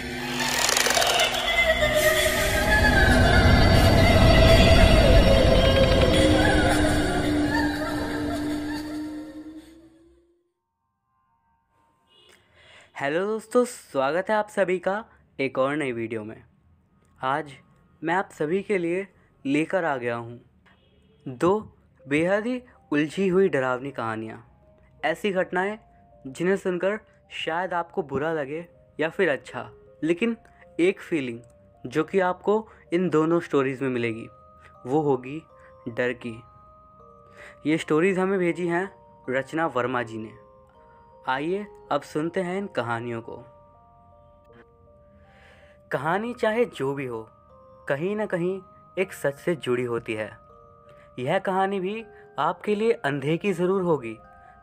Hello दोस्तों, स्वागत है आप सभी का एक और नई वीडियो में। आज मैं आप सभी के लिए लेकर आ गया हूँ दो बेहद ही उलझी हुई डरावनी कहानियाँ। ऐसी घटनाएं जिन्हें सुनकर शायद आपको बुरा लगे या फिर अच्छा, लेकिन एक फीलिंग जो कि आपको इन दोनों स्टोरीज़ में मिलेगी वो होगी डर की। ये स्टोरीज़ हमें भेजी हैं रचना वर्मा जी ने। आइए अब सुनते हैं इन कहानियों को। कहानी चाहे जो भी हो, कहीं ना कहीं एक सच से जुड़ी होती है। यह कहानी भी आपके लिए अंधे की ज़रूर होगी,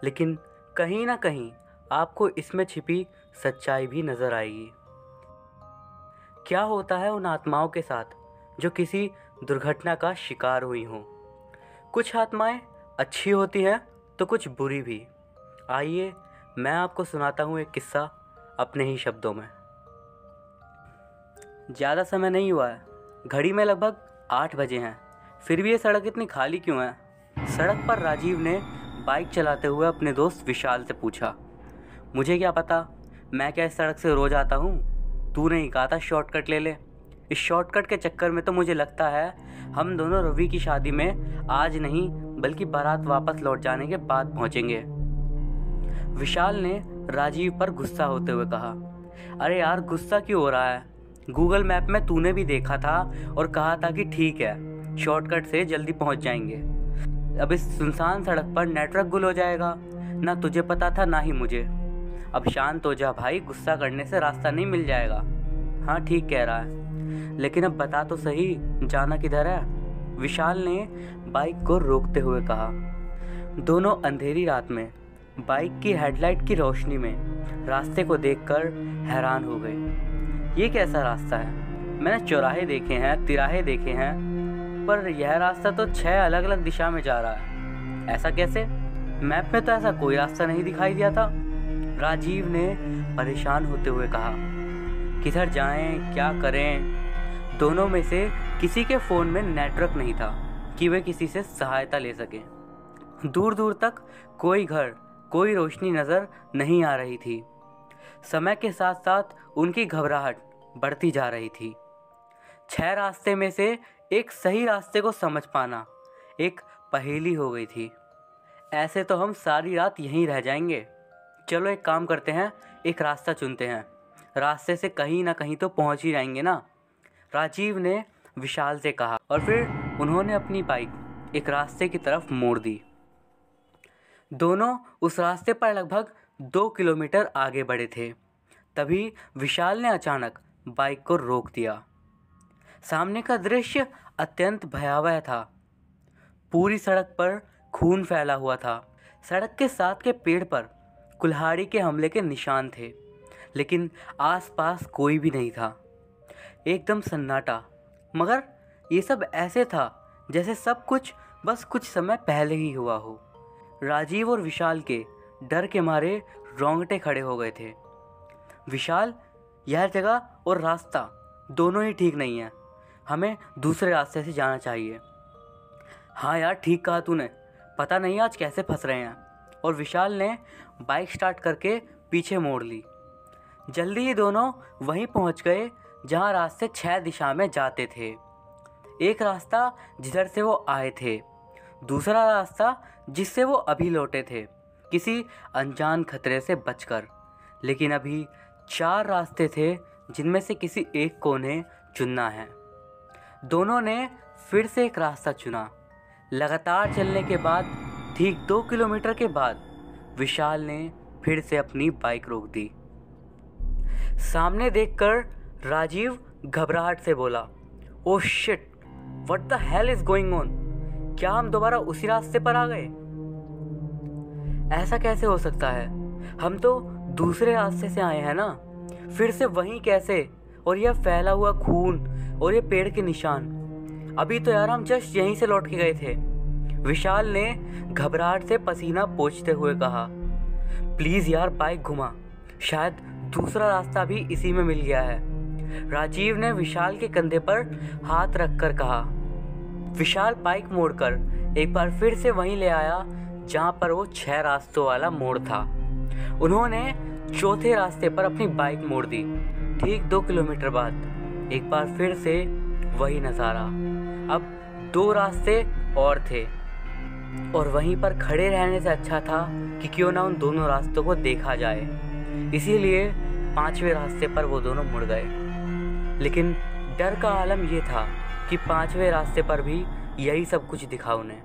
लेकिन कहीं ना कहीं आपको इसमें छिपी सच्चाई भी नज़र आएगी। क्या होता है उन आत्माओं के साथ जो किसी दुर्घटना का शिकार हुई हों? कुछ आत्माएं अच्छी होती हैं तो कुछ बुरी भी। आइए मैं आपको सुनाता हूँ एक किस्सा अपने ही शब्दों में। ज़्यादा समय नहीं हुआ है, घड़ी में लगभग 8 बजे हैं, फिर भी ये सड़क इतनी खाली क्यों है? सड़क पर राजीव ने बाइक चलाते हुए अपने दोस्त विशाल से पूछा। मुझे क्या पता, मैं क्या इस सड़क से रोज़ आता हूँ? तूने ही कहा था शॉर्टकट ले ले। इस शॉर्टकट के चक्कर में तो मुझे लगता है हम दोनों रवि की शादी में आज नहीं बल्कि बारात वापस लौट जाने के बाद पहुँचेंगे। विशाल ने राजीव पर गुस्सा होते हुए कहा। अरे यार, गुस्सा क्यों हो रहा है? गूगल मैप में तूने भी देखा था और कहा था कि ठीक है, शॉर्टकट से जल्दी पहुंच जाएंगे। अब इस सुनसान सड़क पर नेटवर्क गुल हो जाएगा। ना तुझे पता था ना ही मुझे। अब शांत हो जा भाई, गुस्सा करने से रास्ता नहीं मिल जाएगा। हाँ ठीक कह रहा है, लेकिन अब बता तो सही, जाना किधर है? विशाल ने बाइक को रोकते हुए कहा। दोनों अंधेरी रात में बाइक की हेडलाइट की रोशनी में रास्ते को देखकर हैरान हो गए। ये कैसा रास्ता है? मैंने चौराहे देखे हैं, तिराहे देखे हैं, पर यह रास्ता तो 6 अलग अलग दिशा में जा रहा है। ऐसा कैसे? मैप में तो ऐसा कोई रास्ता नहीं दिखाई दिया था। राजीव ने परेशान होते हुए कहा। किधर जाएं, क्या करें? दोनों में से किसी के फ़ोन में नेटवर्क नहीं था कि वे किसी से सहायता ले सकें। दूर दूर तक कोई घर, कोई रोशनी नज़र नहीं आ रही थी। समय के साथ साथ उनकी घबराहट बढ़ती जा रही थी। 6 रास्ते में से एक सही रास्ते को समझ पाना एक पहेली हो गई थी। ऐसे तो हम सारी रात यहीं रह जाएंगे। चलो एक काम करते हैं, एक रास्ता चुनते हैं, रास्ते से कहीं ना कहीं तो पहुंच ही जाएंगे ना। राजीव ने विशाल से कहा और फिर उन्होंने अपनी बाइक एक रास्ते की तरफ मोड़ दी। दोनों उस रास्ते पर लगभग 2 किलोमीटर आगे बढ़े थे। तभी विशाल ने अचानक बाइक को रोक दिया। सामने का दृश्य अत्यंत भयावह था। पूरी सड़क पर खून फैला हुआ था। सड़क के साथ के पेड़ पर कुल्हाड़ी के हमले के निशान थे, लेकिन आसपास कोई भी नहीं था। एकदम सन्नाटा। मगर ये सब ऐसे था जैसे सब कुछ बस कुछ समय पहले ही हुआ हो। राजीव और विशाल के डर के मारे रोंगटे खड़े हो गए थे। विशाल, यह जगह और रास्ता दोनों ही ठीक नहीं है, हमें दूसरे रास्ते से जाना चाहिए। हाँ यार, ठीक कहा तूने, पता नहीं आज कैसे फंस रहे हैं। और विशाल ने बाइक स्टार्ट करके पीछे मोड़ ली। जल्दी ही दोनों वहीं पहुंच गए जहां रास्ते 6 दिशा में जाते थे। एक रास्ता जिधर से वो आए थे, दूसरा रास्ता जिससे वो अभी लौटे थे, किसी अनजान खतरे से बचकर। लेकिन अभी 4 रास्ते थे जिनमें से किसी एक को उन्हें चुनना है। दोनों ने फिर से एक रास्ता चुना। लगातार चलने के बाद ठीक 2 किलोमीटर के बाद विशाल ने फिर से अपनी बाइक रोक दी। सामने देखकर राजीव घबराहट से बोला, oh shit, what the hell is going on? क्या हम दोबारा उसी रास्ते पर आ गए? ऐसा कैसे हो सकता है? हम तो दूसरे रास्ते से आए हैं ना। फिर से वहीं कैसे? और यह फैला हुआ खून और ये पेड़ के निशान। अभी तो यार हम जस्ट यहीं से लौट के गए थे। विशाल ने घबराहट से पसीना पोंछते हुए कहा। प्लीज़ यार, बाइक घुमा, शायद दूसरा रास्ता भी इसी में मिल गया है। राजीव ने विशाल के कंधे पर हाथ रखकर कहा। विशाल बाइक मोड़कर एक बार फिर से वहीं ले आया जहां पर वो 6 रास्तों वाला मोड़ था। उन्होंने चौथे रास्ते पर अपनी बाइक मोड़ दी। ठीक 2 किलोमीटर बाद एक बार फिर से वही नज़ारा। अब 2 रास्ते और थे और वहीं पर खड़े रहने से अच्छा था कि क्यों ना उन दोनों रास्तों को देखा जाए। इसीलिए 5वें रास्ते पर वो दोनों मुड़ गए। लेकिन डर का आलम ये था कि 5वें रास्ते पर भी यही सब कुछ दिखा उन्हें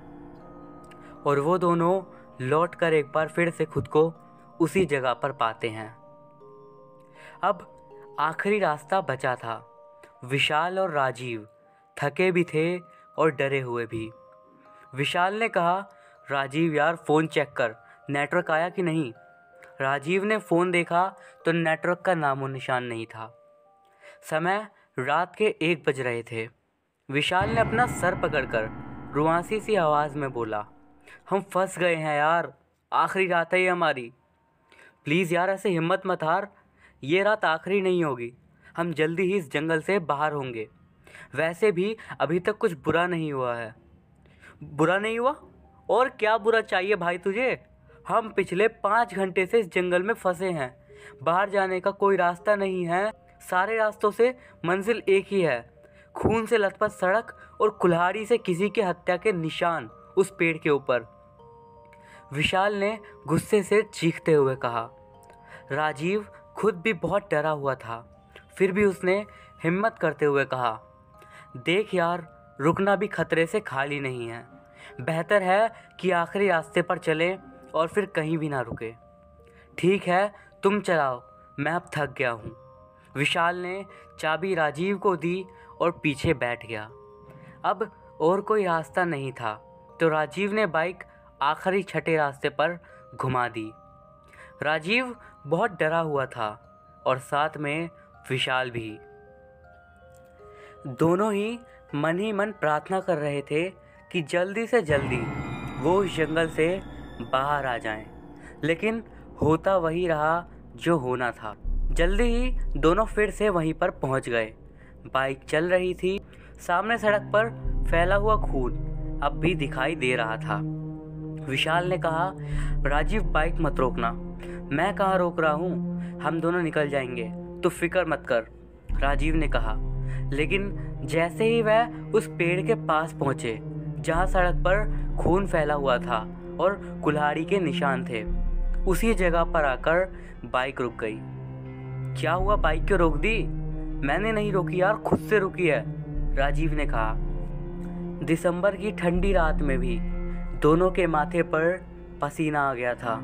और वो दोनों लौटकर एक बार फिर से खुद को उसी जगह पर पाते हैं। अब आखिरी रास्ता बचा था। विशाल और राजीव थके भी थे और डरे हुए भी। विशाल ने कहा, राजीव यार फ़ोन चेक कर, नेटवर्क आया कि नहीं। राजीव ने फ़ोन देखा तो नेटवर्क का नामो निशान नहीं था। समय रात के 1 बज रहे थे। विशाल ने अपना सर पकड़कर रुआंसी सी आवाज़ में बोला, हम फंस गए हैं यार, आखिरी रात है ये हमारी। प्लीज़ यार ऐसे हिम्मत मत हार, ये रात आखिरी नहीं होगी। हम जल्दी ही इस जंगल से बाहर होंगे। वैसे भी अभी तक कुछ बुरा नहीं हुआ है। बुरा नहीं हुआ? और क्या बुरा चाहिए भाई तुझे? हम पिछले 5 घंटे से इस जंगल में फंसे हैं। बाहर जाने का कोई रास्ता नहीं है। सारे रास्तों से मंजिल एक ही है, खून से लथपथ सड़क और कुल्हाड़ी से किसी की हत्या के निशान उस पेड़ के ऊपर। विशाल ने गुस्से से चीखते हुए कहा। राजीव खुद भी बहुत डरा हुआ था, फिर भी उसने हिम्मत करते हुए कहा, देख यार, रुकना भी खतरे से खाली नहीं है। बेहतर है कि आखिरी रास्ते पर चलें और फिर कहीं भी ना रुके। ठीक है, तुम चलाओ, मैं अब थक गया हूँ। विशाल ने चाबी राजीव को दी और पीछे बैठ गया। अब और कोई रास्ता नहीं था तो राजीव ने बाइक आखिरी छठे रास्ते पर घुमा दी। राजीव बहुत डरा हुआ था और साथ में विशाल भी। दोनों ही मन प्रार्थना कर रहे थे कि जल्दी से जल्दी वो उस जंगल से बाहर आ जाएं। लेकिन होता वही रहा जो होना था। जल्दी ही दोनों फिर से वहीं पर पहुंच गए। बाइक चल रही थी। सामने सड़क पर फैला हुआ खून अब भी दिखाई दे रहा था। विशाल ने कहा, राजीव बाइक मत रोकना। मैं कहाँ रोक रहा हूँ, हम दोनों निकल जाएंगे, तो फिक्र मत कर, राजीव ने कहा। लेकिन जैसे ही वह उस पेड़ के पास पहुँचे जहाँ सड़क पर खून फैला हुआ था और कुल्हाड़ी के निशान थे, उसी जगह पर आकर बाइक रुक गई। क्या हुआ, बाइक क्यों रोक दी? मैंने नहीं रोकी यार, खुद से रुकी है, राजीव ने कहा। दिसंबर की ठंडी रात में भी दोनों के माथे पर पसीना आ गया था।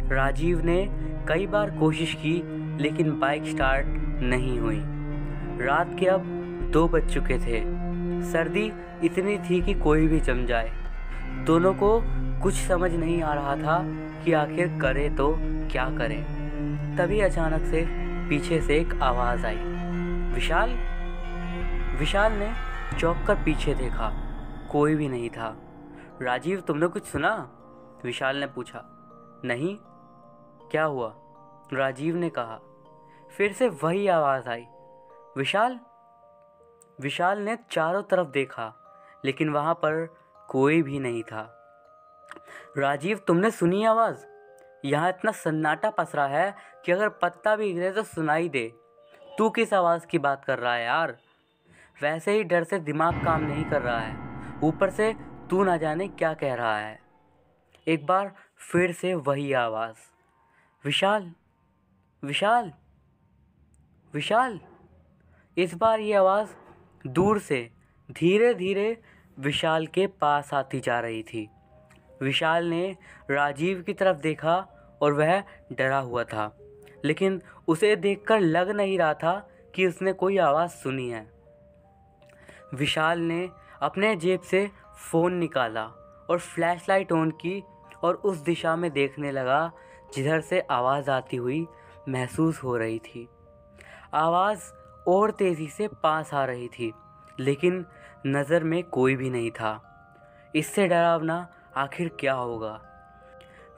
राजीव ने कई बार कोशिश की लेकिन बाइक स्टार्ट नहीं हुई। रात के अब 2 बज चुके थे। सर्दी इतनी थी कि कोई भी जम जाए। दोनों को कुछ समझ नहीं आ रहा था कि आखिर करे तो क्या करें। तभी अचानक से पीछे से एक आवाज़ आई, विशाल। विशाल ने चौंक कर पीछे देखा, कोई भी नहीं था। राजीव, तुमने कुछ सुना? विशाल ने पूछा। नहीं, क्या हुआ? राजीव ने कहा। फिर से वही आवाज़ आई, विशाल। विशाल ने चारों तरफ देखा लेकिन वहाँ पर कोई भी नहीं था। राजीव, तुमने सुनी आवाज़? यहाँ इतना सन्नाटा पसरा है कि अगर पत्ता भी गिरे तो सुनाई दे। तू किस आवाज़ की बात कर रहा है यार? वैसे ही डर से दिमाग काम नहीं कर रहा है, ऊपर से तू ना जाने क्या कह रहा है। एक बार फिर से वही आवाज़, विशाल, विशाल, विशाल। इस बार ये आवाज़ दूर से धीरे धीरे विशाल के पास आती जा रही थी। विशाल ने राजीव की तरफ देखा और वह डरा हुआ था, लेकिन उसे देखकर लग नहीं रहा था कि उसने कोई आवाज़ सुनी है। विशाल ने अपने जेब से फ़ोन निकाला और फ्लैशलाइट ऑन की और उस दिशा में देखने लगा जिधर से आवाज़ आती हुई महसूस हो रही थी। आवाज़ और तेज़ी से पास आ रही थी लेकिन नज़र में कोई भी नहीं था। इससे डरावना आखिर क्या होगा?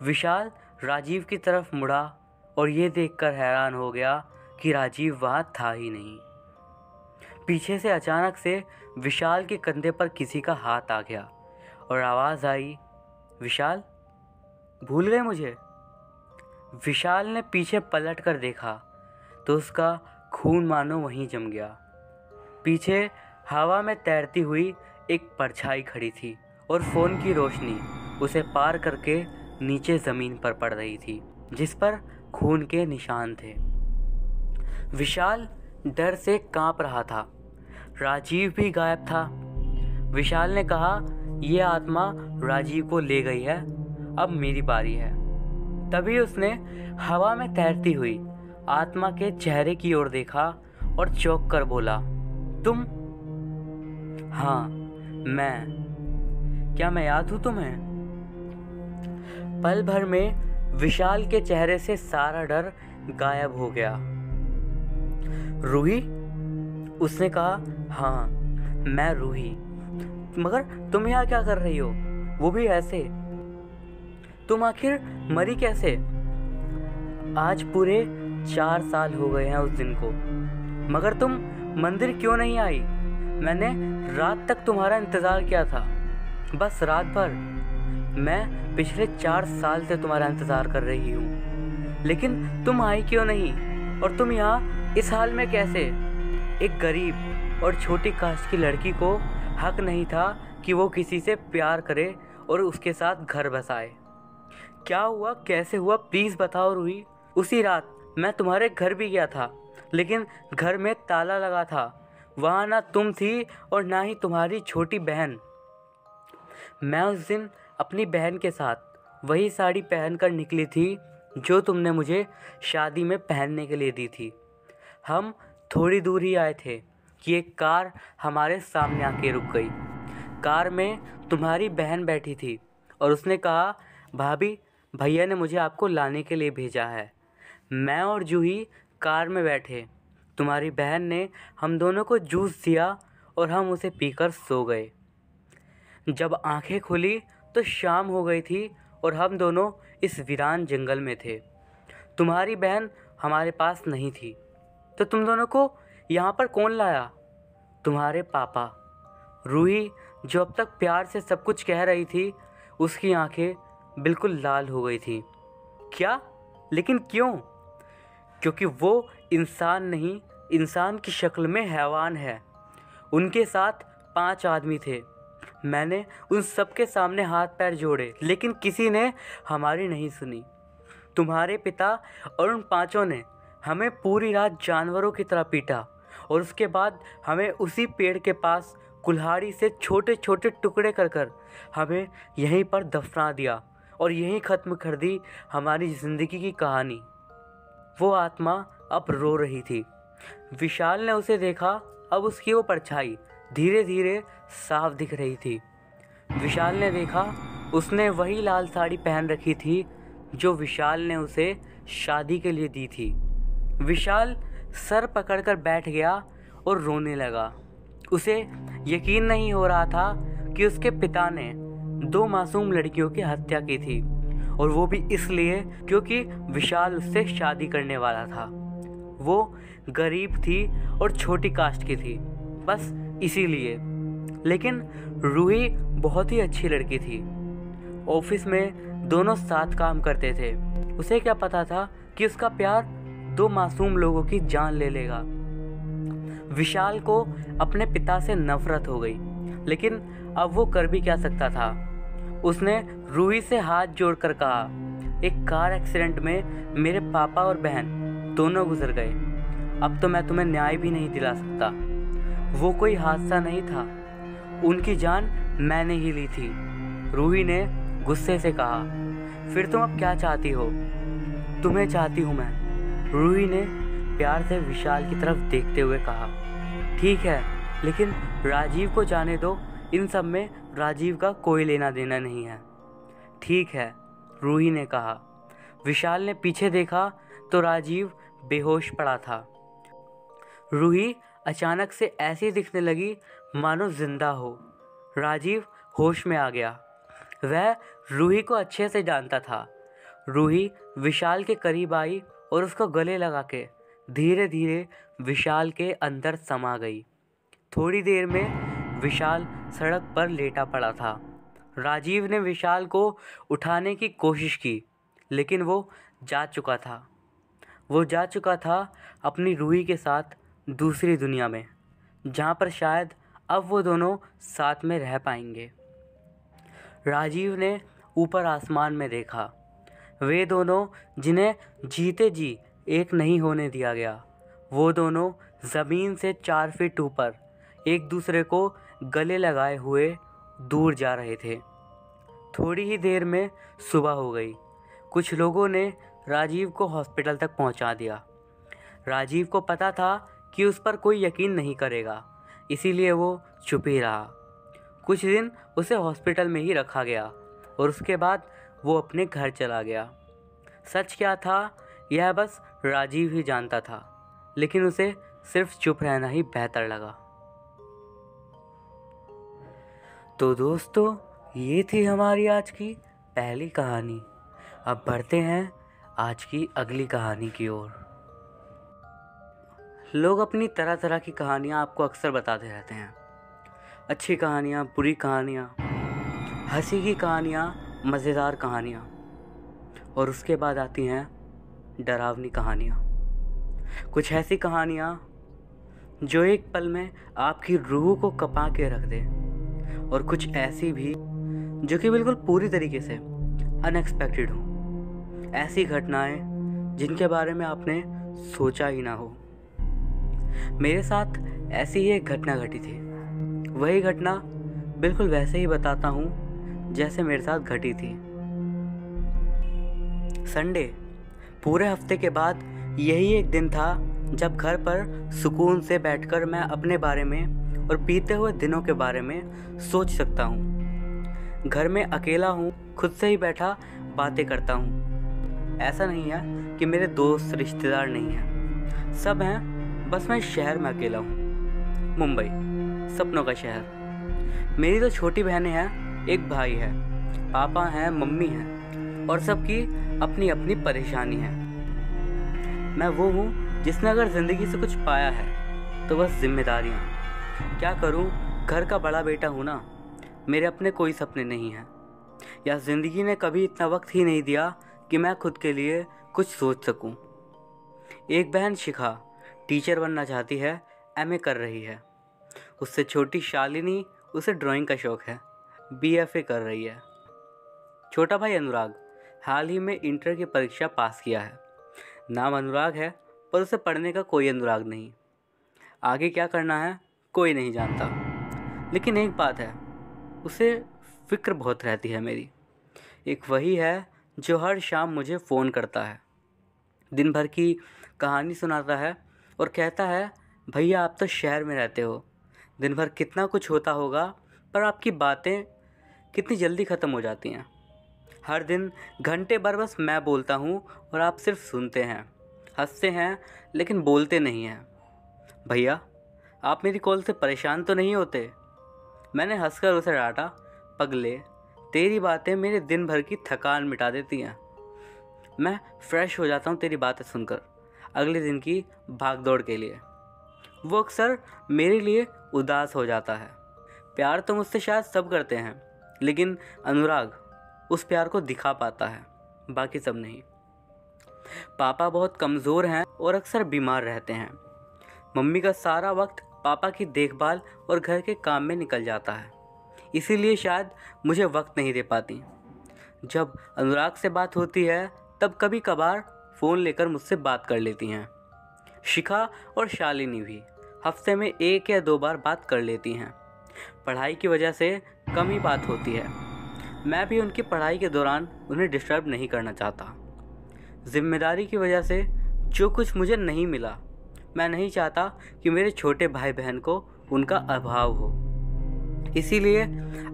विशाल राजीव की तरफ मुड़ा और ये देखकर हैरान हो गया कि राजीव वहाँ था ही नहीं। पीछे से अचानक से विशाल के कंधे पर किसी का हाथ आ गया और आवाज़ आई, विशाल, भूल गए मुझे? विशाल ने पीछे पलट कर देखा तो उसका खून मानो वहीं जम गया। पीछे हवा में तैरती हुई एक परछाई खड़ी थी और फ़ोन की रोशनी उसे पार करके नीचे ज़मीन पर पड़ रही थी, जिस पर खून के निशान थे। विशाल डर से कांप रहा था। राजीव भी गायब था। विशाल ने कहा, यह आत्मा राजीव को ले गई है, अब मेरी बारी है। तभी उसने हवा में तैरती हुई आत्मा के चेहरे की ओर देखा और चौंक कर बोला, तुम? हाँ, मैं। क्या मैं याद हूँ तुम्हें? पल भर में विशाल के चेहरे से सारा डर गायब हो गया। रूही? उसने कहा, हाँ, मैं रूही। मगर तुम यहाँ क्या कर रही हो, वो भी ऐसे? तुम आखिर मरी कैसे? आज पूरे 4 साल हो गए हैं उस दिन को, मगर तुम मंदिर क्यों नहीं आई? मैंने रात तक तुम्हारा इंतज़ार किया था, बस रात भर। मैं पिछले 4 साल से तुम्हारा इंतज़ार कर रही हूँ, लेकिन तुम आई क्यों नहीं? और तुम यहाँ इस हाल में कैसे? एक गरीब और छोटी कास्ट की लड़की को हक नहीं था कि वो किसी से प्यार करे और उसके साथ घर बसाए। क्या हुआ, कैसे हुआ, प्लीज़ बताओ रूही। उसी रात मैं तुम्हारे घर भी गया था, लेकिन घर में ताला लगा था। वहाँ ना तुम थी और ना ही तुम्हारी छोटी बहन। मैं उस दिन अपनी बहन के साथ वही साड़ी पहनकर निकली थी जो तुमने मुझे शादी में पहनने के लिए दी थी। हम थोड़ी दूर ही आए थे कि एक कार हमारे सामने आके रुक गई। कार में तुम्हारी बहन बैठी थी और उसने कहा, भाभी, भैया ने मुझे आपको लाने के लिए भेजा है। मैं और जूही कार में बैठे। तुम्हारी बहन ने हम दोनों को जूस दिया और हम उसे पीकर सो गए। जब आंखें खुली तो शाम हो गई थी और हम दोनों इस वीरान जंगल में थे। तुम्हारी बहन हमारे पास नहीं थी, तो तुम दोनों को यहाँ पर कौन लाया? तुम्हारे पापा। रूही, जो अब तक प्यार से सब कुछ कह रही थी, उसकी आंखें बिल्कुल लाल हो गई थी। क्या? लेकिन क्यों? क्योंकि वो इंसान नहीं, इंसान की शक्ल में हैवान है। उनके साथ 5 आदमी थे। मैंने उन सबके सामने हाथ पैर जोड़े, लेकिन किसी ने हमारी नहीं सुनी। तुम्हारे पिता और उन 5 ने हमें पूरी रात जानवरों की तरह पीटा और उसके बाद हमें उसी पेड़ के पास कुल्हाड़ी से छोटे छोटे टुकड़े कर कर हमें यहीं पर दफना दिया और यहीं ख़त्म कर दी हमारी ज़िंदगी की कहानी। वो आत्मा अब रो रही थी। विशाल ने उसे देखा। अब उसकी वो परछाई धीरे धीरे साफ दिख रही थी। विशाल ने देखा, उसने वही लाल साड़ी पहन रखी थी जो विशाल ने उसे शादी के लिए दी थी। विशाल सर पकड़कर बैठ गया और रोने लगा। उसे यकीन नहीं हो रहा था कि उसके पिता ने 2 मासूम लड़कियों की हत्या की थी, और वो भी इसलिए क्योंकि विशाल उससे शादी करने वाला था। वो गरीब थी और छोटी कास्ट की थी, बस इसीलिए। लेकिन रूही बहुत ही अच्छी लड़की थी। ऑफिस में दोनों साथ काम करते थे। उसे क्या पता था कि उसका प्यार 2 मासूम लोगों की जान ले लेगा। विशाल को अपने पिता से नफरत हो गई, लेकिन अब वो कर भी क्या सकता था। उसने रूही से हाथ जोड़कर कहा, एक कार एक्सीडेंट में मेरे पापा और बहन दोनों गुजर गए। अब तो मैं तुम्हें न्याय भी नहीं दिला सकता। वो कोई हादसा नहीं था, उनकी जान मैंने ही ली थी। रूही ने गुस्से से कहा, फिर तुम अब क्या चाहती हो? तुम्हें चाहती हूँ मैं, रूही ने प्यार से विशाल की तरफ देखते हुए कहा। ठीक है, लेकिन राजीव को जाने दो। इन सब में राजीव का कोई लेना देना नहीं है। ठीक है, रूही ने कहा। विशाल ने पीछे देखा तो राजीव बेहोश पड़ा था। रूही अचानक से ऐसी दिखने लगी मानो जिंदा हो। राजीव होश में आ गया। वह रूही को अच्छे से जानता था। रूही विशाल के करीब आई और उसको गले लगा के धीरे धीरे विशाल के अंदर समा गई। थोड़ी देर में विशाल सड़क पर लेटा पड़ा था। राजीव ने विशाल को उठाने की कोशिश की, लेकिन वो जा चुका था अपनी रूही के साथ दूसरी दुनिया में, जहाँ पर शायद अब वो दोनों साथ में रह पाएंगे। राजीव ने ऊपर आसमान में देखा। वे दोनों जिन्हें जीते जी एक नहीं होने दिया गया, वो दोनों ज़मीन से 4 फीट ऊपर एक दूसरे को गले लगाए हुए दूर जा रहे थे। थोड़ी ही देर में सुबह हो गई। कुछ लोगों ने राजीव को हॉस्पिटल तक पहुंचा दिया। राजीव को पता था कि उस पर कोई यकीन नहीं करेगा, इसीलिए वो चुप ही रहा। कुछ दिन उसे हॉस्पिटल में ही रखा गया और उसके बाद वो अपने घर चला गया। सच क्या था यह बस राजीव ही जानता था, लेकिन उसे सिर्फ चुप रहना ही बेहतर लगा। तो दोस्तों, ये थी हमारी आज की पहली कहानी। अब बढ़ते हैं आज की अगली कहानी की ओर। लोग अपनी तरह तरह की कहानियाँ आपको अक्सर बताते रहते हैं। अच्छी कहानियाँ, बुरी कहानियाँ, हंसी की कहानियाँ, मज़ेदार कहानियाँ, और उसके बाद आती हैं डरावनी कहानियाँ। कुछ ऐसी कहानियाँ जो एक पल में आपकी रूह को कँपा के रख दे, और कुछ ऐसी भी जो कि बिल्कुल पूरी तरीके से अनएक्सपेक्टेड हो। ऐसी घटनाएं जिनके बारे में आपने सोचा ही ना हो। मेरे साथ ऐसी ही एक घटना घटी थी। वही घटना बिल्कुल वैसे ही बताता हूँ जैसे मेरे साथ घटी थी। संडे, पूरे हफ्ते के बाद यही एक दिन था जब घर पर सुकून से बैठकर मैं अपने बारे में और बीते हुए दिनों के बारे में सोच सकता हूँ। घर में अकेला हूँ, खुद से ही बैठा बातें करता हूँ। ऐसा नहीं है कि मेरे दोस्त रिश्तेदार नहीं हैं, सब हैं, बस मैं शहर में अकेला हूँ। मुंबई, सपनों का शहर। मेरी तो छोटी बहनें हैं, एक भाई है, पापा हैं, मम्मी हैं, और सबकी अपनी अपनी परेशानी है। मैं वो हूँ जिसने अगर ज़िंदगी से कुछ पाया है तो बस जिम्मेदारियाँ। क्या करूँ, घर का बड़ा बेटा हूँ ना, मेरे अपने कोई सपने नहीं हैं, या ज़िंदगी ने कभी इतना वक्त ही नहीं दिया कि मैं खुद के लिए कुछ सोच सकूं। एक बहन शिखा टीचर बनना चाहती है, एमए कर रही है। उससे छोटी शालिनी, उसे ड्राइंग का शौक़ है, बीएफए कर रही है। छोटा भाई अनुराग हाल ही में इंटर की परीक्षा पास किया है। नाम अनुराग है, पर उसे पढ़ने का कोई अनुराग नहीं। आगे क्या करना है कोई नहीं जानता, लेकिन एक बात है, उसे फ़िक्र बहुत रहती है मेरी। एक वही है जो हर शाम मुझे फ़ोन करता है, दिन भर की कहानी सुनाता है और कहता है, भैया आप तो शहर में रहते हो, दिन भर कितना कुछ होता होगा, पर आपकी बातें कितनी जल्दी ख़त्म हो जाती हैं। हर दिन घंटे भर बस मैं बोलता हूँ और आप सिर्फ सुनते हैं, हंसते हैं, लेकिन बोलते नहीं हैं। भैया आप मेरी कॉल से परेशान तो नहीं होते? मैंने हंसकर उसे डांटा, पगले, तेरी बातें मेरे दिन भर की थकान मिटा देती हैं। मैं फ्रेश हो जाता हूँ तेरी बातें सुनकर, अगले दिन की भागदौड़ के लिए। वो अक्सर मेरे लिए उदास हो जाता है। प्यार तो मुझसे शायद सब करते हैं, लेकिन अनुराग उस प्यार को दिखा पाता है, बाकी सब नहीं। पापा बहुत कमज़ोर हैं और अक्सर बीमार रहते हैं। मम्मी का सारा वक्त पापा की देखभाल और घर के काम में निकल जाता है, इसीलिए शायद मुझे वक्त नहीं दे पाती। जब अनुराग से बात होती है तब कभी कभार फ़ोन लेकर मुझसे बात कर लेती हैं। शिखा और शालिनी भी हफ्ते में 1 या 2 बार बात कर लेती हैं। पढ़ाई की वजह से कम ही बात होती है। मैं भी उनकी पढ़ाई के दौरान उन्हें डिस्टर्ब नहीं करना चाहता। जिम्मेदारी की वजह से जो कुछ मुझे नहीं मिला, मैं नहीं चाहता कि मेरे छोटे भाई बहन को उनका अभाव हो, इसीलिए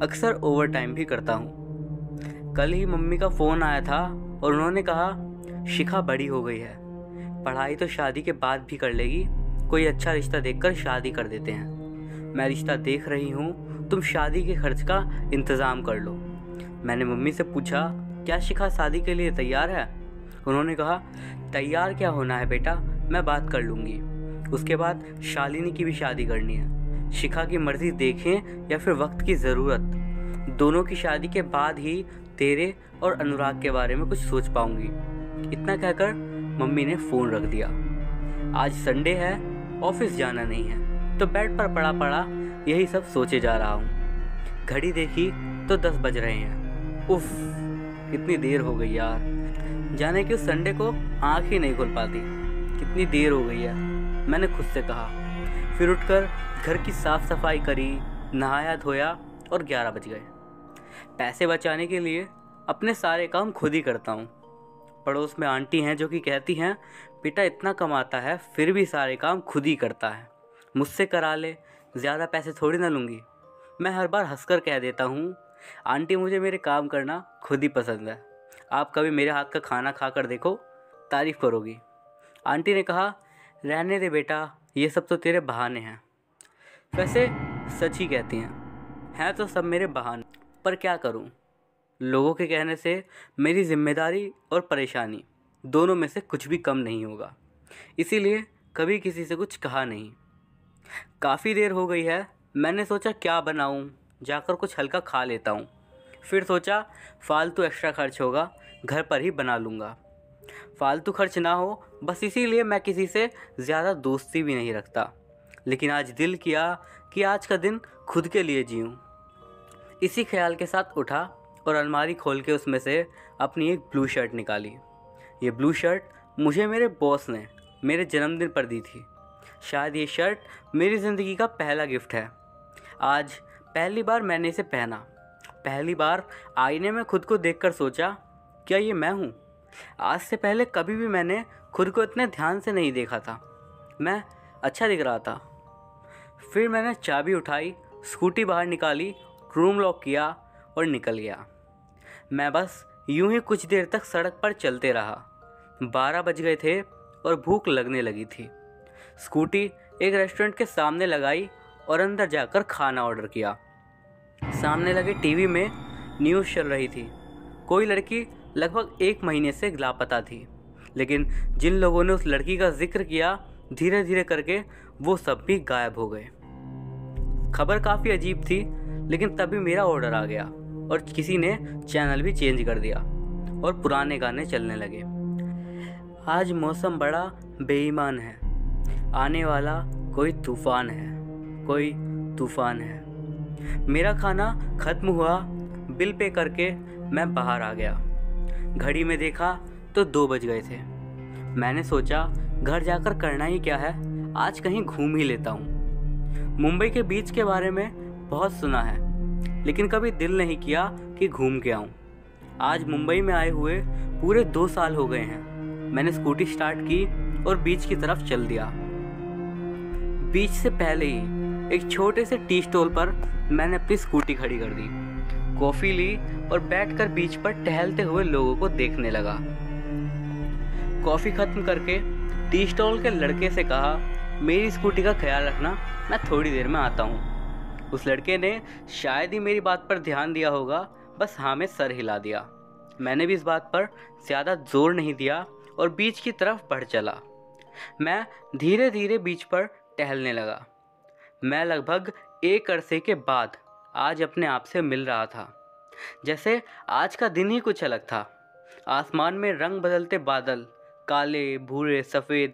अक्सर ओवर टाइम भी करता हूँ। कल ही मम्मी का फ़ोन आया था और उन्होंने कहा, शिखा बड़ी हो गई है, पढ़ाई तो शादी के बाद भी कर लेगी, कोई अच्छा रिश्ता देखकर शादी कर देते हैं। मैं रिश्ता देख रही हूँ, तुम शादी के खर्च का इंतज़ाम कर लो। मैंने मम्मी से पूछा, क्या शिखा शादी के लिए तैयार है? उन्होंने कहा, तैयार क्या होना है बेटा, मैं बात कर लूँगी। उसके बाद शालिनी की भी शादी करनी है। शिखा की मर्जी देखें या फिर वक्त की ज़रूरत, दोनों की शादी के बाद ही तेरे और अनुराग के बारे में कुछ सोच पाऊंगी। इतना कहकर मम्मी ने फ़ोन रख दिया। आज संडे है, ऑफिस जाना नहीं है, तो बेड पर पड़ा पड़ा यही सब सोचे जा रहा हूँ। घड़ी देखी तो 10 बज रहे हैं। उफ, कितनी देर हो गई यार। जाने कि उस संडे को आँख ही नहीं खुल पाती। कितनी देर हो गई है, मैंने खुद से कहा। फिर उठकर घर की साफ़ सफाई करी, नहाया धोया और 11 बज गए। पैसे बचाने के लिए अपने सारे काम खुद ही करता हूँ। पड़ोस में आंटी हैं जो कि कहती हैं, बेटा इतना कमाता है फिर भी सारे काम खुद ही करता है, मुझसे करा ले, ज़्यादा पैसे थोड़ी ना लूँगी। मैं हर बार हंसकर कह देता हूँ, आंटी मुझे मेरे काम करना खुद ही पसंद है। आप कभी मेरे हाथ का खाना खा कर देखो, तारीफ़ करोगी। आंटी ने कहा, रहने दे बेटा, ये सब तो तेरे बहाने हैं। वैसे सच ही कहती हैं तो सब मेरे बहाने, पर क्या करूं, लोगों के कहने से मेरी जिम्मेदारी और परेशानी दोनों में से कुछ भी कम नहीं होगा, इसीलिए कभी किसी से कुछ कहा नहीं। काफ़ी देर हो गई है, मैंने सोचा क्या बनाऊं, जाकर कुछ हल्का खा लेता हूं। फिर सोचा फालतू एक्स्ट्रा खर्च होगा, घर पर ही बना लूँगा। फालतू खर्च ना हो, बस इसीलिए मैं किसी से ज़्यादा दोस्ती भी नहीं रखता। लेकिन आज दिल किया कि आज का दिन खुद के लिए जीऊँ। इसी ख्याल के साथ उठा और अलमारी खोल के उसमें से अपनी एक ब्लू शर्ट निकाली। ये ब्लू शर्ट मुझे मेरे बॉस ने मेरे जन्मदिन पर दी थी। शायद ये शर्ट मेरी ज़िंदगी का पहला गिफ्ट है। आज पहली बार मैंने इसे पहना। पहली बार आईने में खुद को देखकर सोचा, क्या ये मैं हूँ? आज से पहले कभी भी मैंने खुद को इतने ध्यान से नहीं देखा था। मैं अच्छा दिख रहा था। फिर मैंने चाबी उठाई, स्कूटी बाहर निकाली, रूम लॉक किया और निकल गया। मैं बस यूं ही कुछ देर तक सड़क पर चलते रहा। 12 बज गए थे और भूख लगने लगी थी। स्कूटी एक रेस्टोरेंट के सामने लगाई और अंदर जाकर खाना ऑर्डर किया। सामने लगे टीवी में न्यूज़ चल रही थी। कोई लड़की लगभग 1 महीने से लापता थी, लेकिन जिन लोगों ने उस लड़की का जिक्र किया, धीरे धीरे करके वो सब भी गायब हो गए। खबर काफ़ी अजीब थी, लेकिन तभी मेरा ऑर्डर आ गया और किसी ने चैनल भी चेंज कर दिया और पुराने गाने चलने लगे। आज मौसम बड़ा बेईमान है, आने वाला कोई तूफान है, कोई तूफान है। मेरा खाना ख़त्म हुआ, बिल पे करके मैं बाहर आ गया। घड़ी में देखा तो 2 बज गए थे। मैंने सोचा घर जाकर करना ही क्या है, आज कहीं घूम ही लेता हूँ। मुंबई के बीच के बारे में बहुत सुना है, लेकिन कभी दिल नहीं किया कि घूम के आऊँ। आज मुंबई में आए हुए पूरे 2 साल हो गए हैं। मैंने स्कूटी स्टार्ट की और बीच की तरफ चल दिया। बीच से पहले ही एक छोटे से टी स्टॉल पर मैंने अपनी स्कूटी खड़ी कर दी, कॉफ़ी ली और बैठकर बीच पर टहलते हुए लोगों को देखने लगा। कॉफ़ी ख़त्म करके टी स्टॉल के लड़के से कहा, मेरी स्कूटी का ख्याल रखना, मैं थोड़ी देर में आता हूँ। उस लड़के ने शायद ही मेरी बात पर ध्यान दिया होगा, बस हाँ में सर हिला दिया। मैंने भी इस बात पर ज़्यादा जोर नहीं दिया और बीच की तरफ बढ़ चला। मैं धीरे धीरे बीच पर टहलने लगा। मैं लगभग 1 अरसे के बाद आज अपने आप से मिल रहा था, जैसे आज का दिन ही कुछ अलग था। आसमान में रंग बदलते बादल, काले, भूरे, सफ़ेद,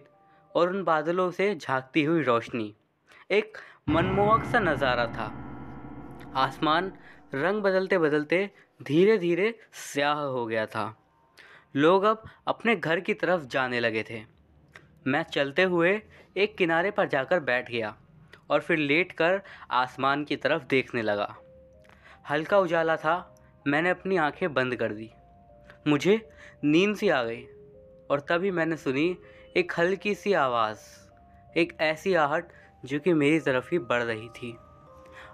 और उन बादलों से झांकती हुई रोशनी, एक मनमोहक सा नज़ारा था। आसमान रंग बदलते बदलते धीरे धीरे स्याह हो गया था। लोग अब अपने घर की तरफ जाने लगे थे। मैं चलते हुए एक किनारे पर जाकर बैठ गया और फिर लेटकर आसमान की तरफ देखने लगा। हल्का उजाला था। मैंने अपनी आंखें बंद कर दी। मुझे नींद सी आ गई और तभी मैंने सुनी एक हल्की सी आवाज़, एक ऐसी आहट जो कि मेरी तरफ ही बढ़ रही थी।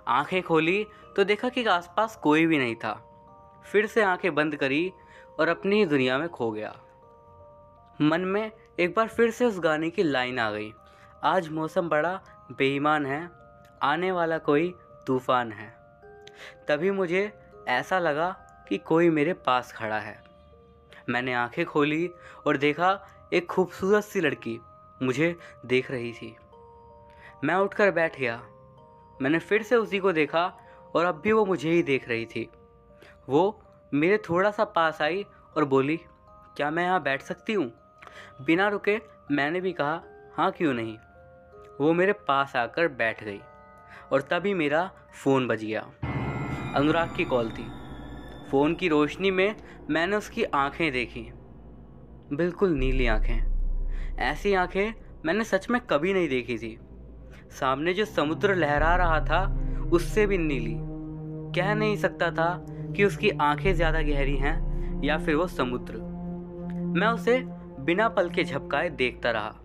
आंखें खोली तो देखा कि आसपास कोई भी नहीं था। फिर से आंखें बंद करी और अपनी ही दुनिया में खो गया। मन में एक बार फिर से उस गाने की लाइन आ गई, आज मौसम बड़ा बेईमान है, आने वाला कोई तूफान है। तभी मुझे ऐसा लगा कि कोई मेरे पास खड़ा है। मैंने आंखें खोली और देखा एक खूबसूरत सी लड़की मुझे देख रही थी। मैं उठकर बैठ गया। मैंने फिर से उसी को देखा और अब भी वो मुझे ही देख रही थी। वो मेरे थोड़ा सा पास आई और बोली, क्या मैं यहाँ बैठ सकती हूँ? बिना रुके मैंने भी कहा, हाँ क्यों नहीं। वो मेरे पास आकर बैठ गई और तभी मेरा फ़ोन बज गया। अनुराग की कॉल थी। फ़ोन की रोशनी में मैंने उसकी आंखें देखी, बिल्कुल नीली आंखें। ऐसी आंखें मैंने सच में कभी नहीं देखी थी। सामने जो समुद्र लहरा रहा था उससे भी नीली। कह नहीं सकता था कि उसकी आंखें ज़्यादा गहरी हैं या फिर वो समुद्र। मैं उसे बिना पल के झपकाए देखता रहा।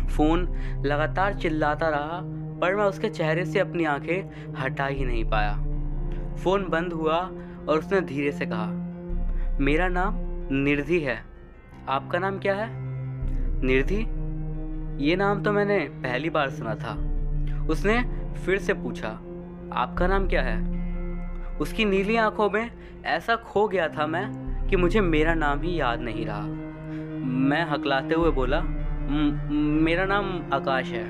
फ़ोन लगातार चिल्लाता रहा पर मैं उसके चेहरे से अपनी आंखें हटा ही नहीं पाया। फ़ोन बंद हुआ और उसने धीरे से कहा, मेरा नाम निधि है, आपका नाम क्या है? निधि? ये नाम तो मैंने पहली बार सुना था। उसने फिर से पूछा, आपका नाम क्या है? उसकी नीली आंखों में ऐसा खो गया था मैं कि मुझे मेरा नाम ही याद नहीं रहा। मैं हकलाते हुए बोला, मेरा नाम आकाश है।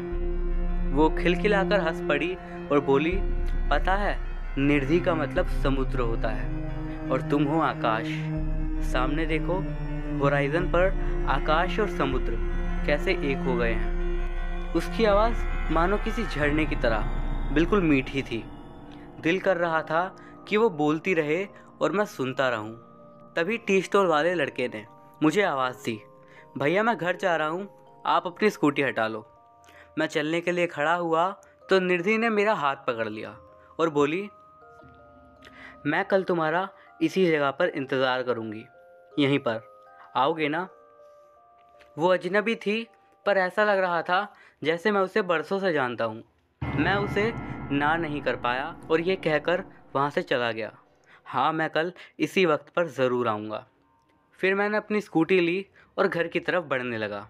वो खिलखिलाकर हंस पड़ी और बोली, पता है निधि का मतलब समुद्र होता है और तुम हो आकाश। सामने देखो, होराइजन पर आकाश और समुद्र कैसे एक हो गए हैं। उसकी आवाज़ मानो किसी झरने की तरह बिल्कुल मीठी थी। दिल कर रहा था कि वो बोलती रहे और मैं सुनता रहूं। तभी टी स्टॉल वाले लड़के ने मुझे आवाज़ दी, भैया मैं घर जा रहा हूं, आप अपनी स्कूटी हटा लो। मैं चलने के लिए खड़ा हुआ तो निधि ने मेरा हाथ पकड़ लिया और बोली, मैं कल तुम्हारा इसी जगह पर इंतज़ार करूंगी, यहीं पर आओगे ना? वो अजनबी थी पर ऐसा लग रहा था जैसे मैं उसे बरसों से जानता हूँ। मैं उसे ना नहीं कर पाया और ये कहकर वहाँ से चला गया, हाँ मैं कल इसी वक्त पर ज़रूर आऊँगा। फिर मैंने अपनी स्कूटी ली और घर की तरफ बढ़ने लगा।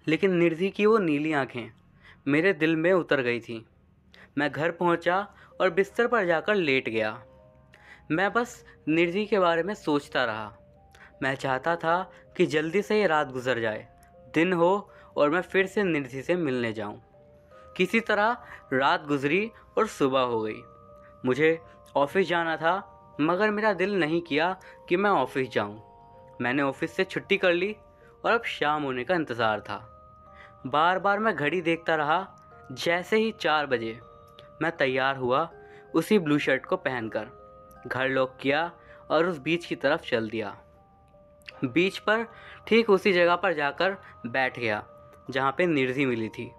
लेकिन निधि की वो नीली आंखें मेरे दिल में उतर गई थीं। मैं घर पहुंचा और बिस्तर पर जाकर लेट गया। मैं बस निधि के बारे में सोचता रहा। मैं चाहता था कि जल्दी से ये रात गुजर जाए, दिन हो और मैं फिर से निधि से मिलने जाऊं। किसी तरह रात गुजरी और सुबह हो गई। मुझे ऑफिस जाना था मगर मेरा दिल नहीं किया कि मैं ऑफिस जाऊं। मैंने ऑफिस से छुट्टी कर ली और अब शाम होने का इंतज़ार था। बार बार मैं घड़ी देखता रहा। जैसे ही 4 बजे मैं तैयार हुआ, उसी ब्लू शर्ट को पहनकर घर लॉक किया और उस बीच की तरफ चल दिया। बीच पर ठीक उसी जगह पर जाकर बैठ गया जहाँ पे निधि मिली थी।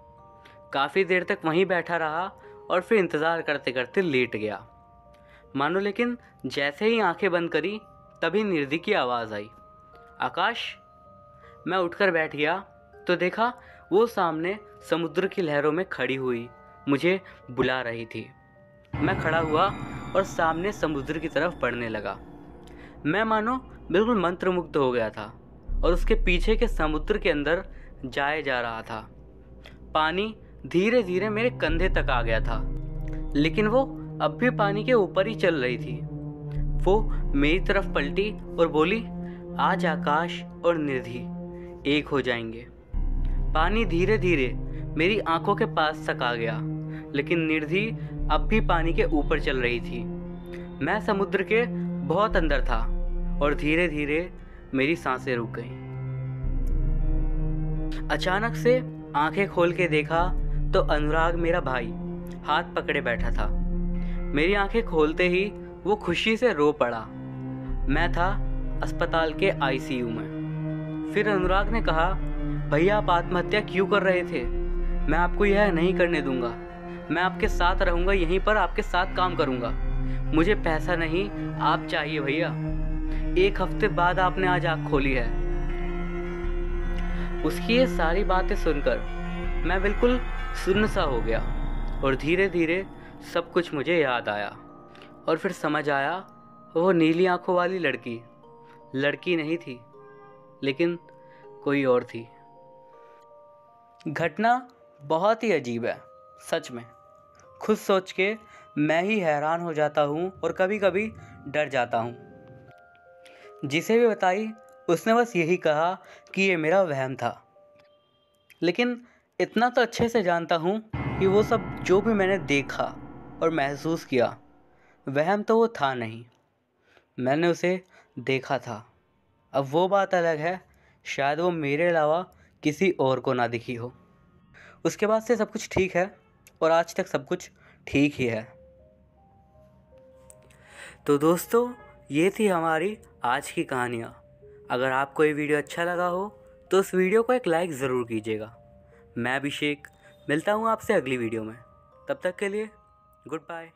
काफ़ी देर तक वहीं बैठा रहा और फिर इंतज़ार करते करते लेट गया मानो। लेकिन जैसे ही आंखें बंद करी तभी निधि की आवाज़ आई, आकाश। मैं उठकर बैठ गया तो देखा वो सामने समुद्र की लहरों में खड़ी हुई मुझे बुला रही थी। मैं खड़ा हुआ और सामने समुद्र की तरफ बढ़ने लगा। मैं मानो बिल्कुल मंत्रमुग्ध हो गया था और उसके पीछे के समुद्र के अंदर जाए जा रहा था। पानी धीरे धीरे मेरे कंधे तक आ गया था, लेकिन वो अब भी पानी के ऊपर ही चल रही थी। वो मेरी तरफ पलटी और बोली, आज आकाश और निधि एक हो जाएंगे। पानी धीरे धीरे मेरी आंखों के पास तक आ गया, लेकिन निधि अब भी पानी के ऊपर चल रही थी। मैं समुद्र के बहुत अंदर था और धीरे धीरे मेरी सांसें रुक गईं। अचानक से आंखें खोल के देखा तो अनुराग मेरा भाई हाथ पकड़े बैठा था। मेरी आंखें खोलते ही वो खुशी से रो पड़ा। मैं था अस्पताल के आईसीयू में। फिर अनुराग ने कहा, भैया आप आत्महत्या क्यों कर रहे थे? मैं आपको यह नहीं करने दूंगा। मैं आपके साथ रहूंगा, यहीं पर आपके साथ काम करूंगा। मुझे पैसा नहीं, आप चाहिए भैया। 1 हफ्ते बाद आपने आज आँख खोली है। उसकी ये सारी बातें सुनकर मैं बिल्कुल सुन्न सा हो गया और धीरे धीरे सब कुछ मुझे याद आया और फिर समझ आया वो नीली आंखों वाली लड़की नहीं थी, लेकिन कोई और थी। घटना बहुत ही अजीब है सच में। खुद सोच के मैं ही हैरान हो जाता हूँ और कभी कभी डर जाता हूँ। जिसे भी बताई उसने बस यही कहा कि ये मेरा वहम था। लेकिन इतना तो अच्छे से जानता हूँ कि वो सब जो भी मैंने देखा और महसूस किया, वहम तो वो था नहीं, मैंने उसे देखा था। अब वो बात अलग है, शायद वो मेरे अलावा किसी और को ना दिखी हो। उसके बाद से सब कुछ ठीक है और आज तक सब कुछ ठीक ही है। तो दोस्तों, ये थी हमारी आज की कहानियाँ। अगर आपको ये वीडियो अच्छा लगा हो तो उस वीडियो को एक लाइक ज़रूर कीजिएगा। मैं अभिषेक मिलता हूँ आपसे अगली वीडियो में। तब तक के लिए गुड बाय।